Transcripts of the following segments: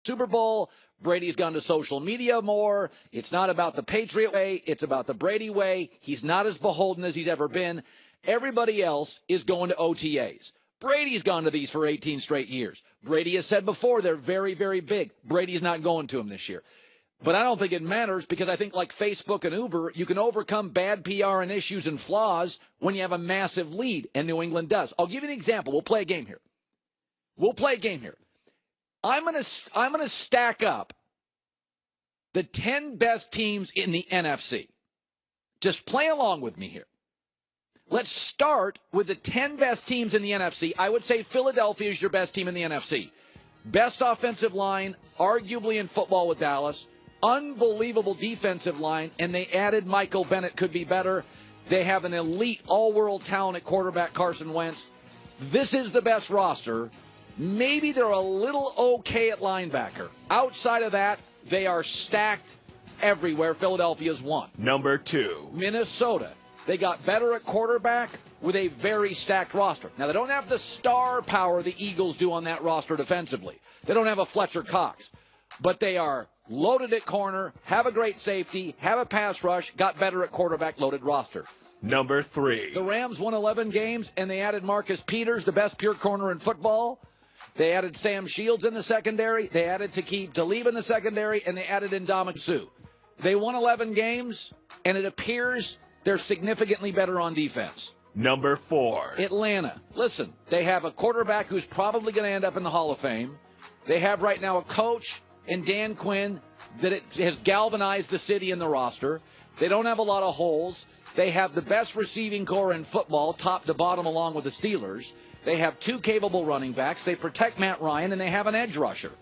Super Bowl. Brady's gone to social media more. It's not about the Patriot way. It's about the Brady way. He's not as beholden as he's ever been. Everybody else is going to OTAs. Brady's gone to these for 18 straight years. Brady has said before they're very, very big. Brady's not going to them this year. But I don't think it matters because I think like Facebook and Uber, you can overcome bad PR and issues and flaws when you have a massive lead, and New England does. I'll give you an example. We'll play a game here. I'm gonna stack up the 10 best teams in the NFC. Just play along with me here. Let's start with the 10 best teams in the NFC. I would say Philadelphia is your best team in the NFC. Best offensive line, arguably in football with Dallas. Unbelievable defensive line, and they added Michael Bennett, could be better. They have an elite all-world talent at quarterback, Carson Wentz. This is the best roster. Maybe they're a little okay at linebacker. Outside of that, they are stacked everywhere. Philadelphia's one. Number 2. Minnesota. They got better at quarterback with a very stacked roster. Now, they don't have the star power the Eagles do on that roster defensively. They don't have a Fletcher Cox. But they are loaded at corner, have a great safety, have a pass rush, got better at quarterback, loaded roster. Number 3. The Rams won 11 games, and they added Marcus Peters, the best pure corner in football. They added Sam Shields in the secondary. They added Aqib Talib in the secondary, and they added Ndamukong Suh. They won 11 games, and it appears they're significantly better on defense. Number 4. Atlanta. Listen, they have a quarterback who's probably going to end up in the Hall of Fame. They have right now a coach in Dan Quinn that it has galvanized the city and the roster. They don't have a lot of holes. They have the best receiving core in football, top to bottom, along with the Steelers. They have 2 capable running backs. They protect Matt Ryan, and they have an edge rusher.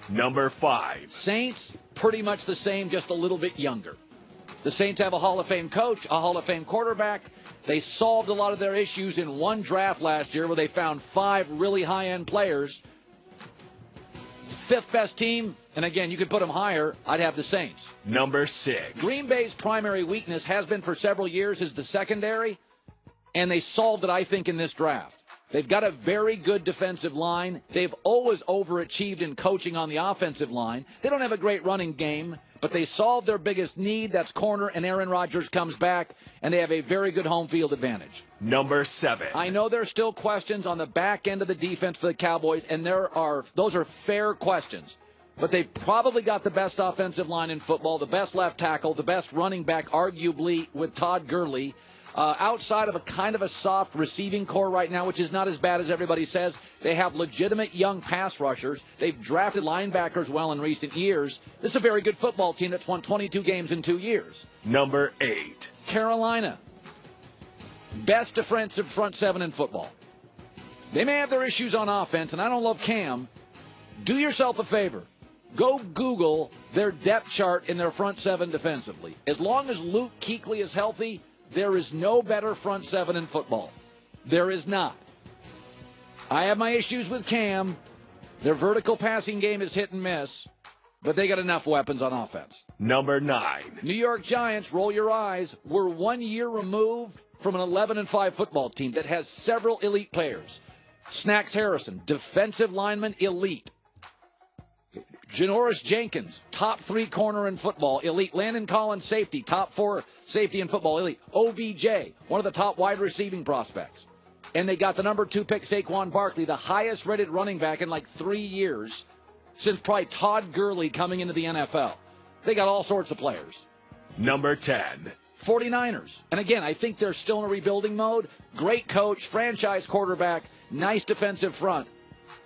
Number 5. Saints, pretty much the same, just a little bit younger. The Saints have a Hall of Fame coach, a Hall of Fame quarterback. They solved a lot of their issues in one draft last year where they found 5 really high-end players. 5th best team, and again, you could put them higher. I'd have the Saints. Number 6. Green Bay's primary weakness has been for several years is the secondary, and they solved it, I think, in this draft. They've got a very good defensive line. They've always overachieved in coaching on the offensive line. They don't have a great running game, but they solved their biggest need. That's corner, and Aaron Rodgers comes back, and they have a very good home field advantage. Number 7. I know there's still questions on the back end of the defense for the Cowboys, and those are fair questions. But they've probably got the best offensive line in football, the best left tackle, the best running back, arguably, with Todd Gurley. Outside of a kind of a soft receiving core right now, which is not as bad as everybody says, they have legitimate young pass rushers. They've drafted linebackers well in recent years. This is a very good football team that's won 22 games in 2 years. Number 8. Carolina. Best defensive front 7 in football. They may have their issues on offense, and I don't love Cam. Do yourself a favor. Go Google their depth chart in their front 7 defensively. As long as Luke Kuechly is healthy, there is no better front 7 in football. There is not. I have my issues with Cam. Their vertical passing game is hit and miss, but they got enough weapons on offense. Number 9. New York Giants, roll your eyes. We're 1 year removed from an 11-5 football team that has several elite players. Snacks Harrison, defensive lineman, elite. Janoris Jenkins, top 3 corner in football, elite. Landon Collins, safety, top 4 safety in football, elite. OBJ, one of the top wide receiving prospects. And they got the number 2 pick, Saquon Barkley, the highest rated running back in like 3 years since probably Todd Gurley coming into the NFL. They got all sorts of players. Number 10. 49ers. And again, I think they're still in a rebuilding mode. Great coach, franchise quarterback, nice defensive front.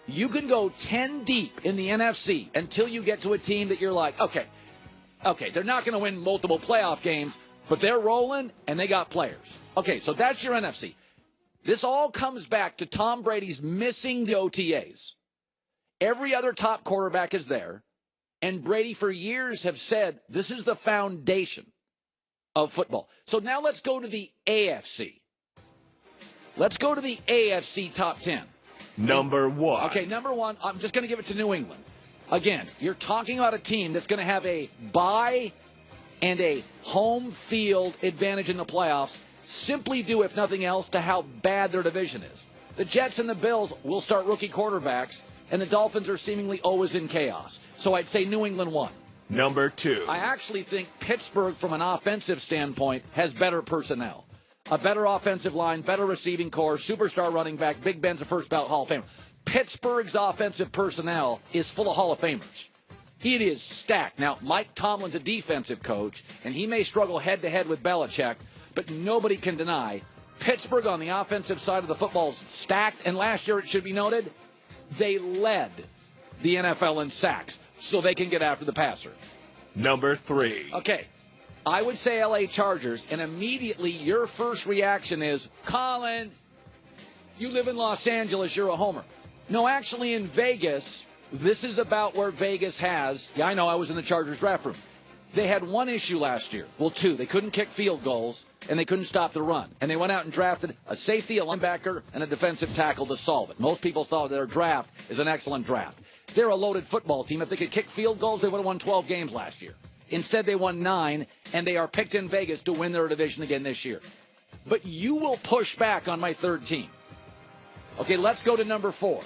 You can go 10 deep in the NFC until you get to a team that you're like, okay, they're not going to win multiple playoff games, but they're rolling and they got players. Okay, so that's your NFC. This all comes back to Tom Brady's missing the OTAs. Every other top quarterback is there, and Brady for years have said this is the foundation of football. So now let's go to the AFC. Let's go to the AFC top 10. Number 1. Okay, number 1, I'm just going to give it to New England. Again, you're talking about a team that's going to have a bye and a home field advantage in the playoffs, simply due, if nothing else, to how bad their division is. The Jets and the Bills will start rookie quarterbacks. and the Dolphins are seemingly always in chaos. So I'd say New England won. Number 2. I actually think Pittsburgh, from an offensive standpoint, has better personnel. A better offensive line, better receiving core, superstar running back. Big Ben's a first ballot Hall of Famer. Pittsburgh's offensive personnel is full of Hall of Famers. It is stacked. Now, Mike Tomlin's a defensive coach, and he may struggle head-to-head with Belichick, but nobody can deny Pittsburgh on the offensive side of the football is stacked, and last year, it should be noted, they led the NFL in sacks, so they can get after the passer. Number 3. Okay, I would say L.A. Chargers, and immediately your first reaction is, Colin, you live in Los Angeles, you're a homer. No, actually in Vegas, this is about where Vegas has, I know, I was in the Chargers draft room. They had one issue last year. Well, two. They couldn't kick field goals, and they couldn't stop the run. And they went out and drafted a safety, a linebacker, and a defensive tackle to solve it. Most people thought their draft is an excellent draft. They're a loaded football team. If they could kick field goals, they would have won 12 games last year. Instead, they won 9, and they are picked in Vegas to win their division again this year. But you will push back on my third team. Okay, let's go to number 4.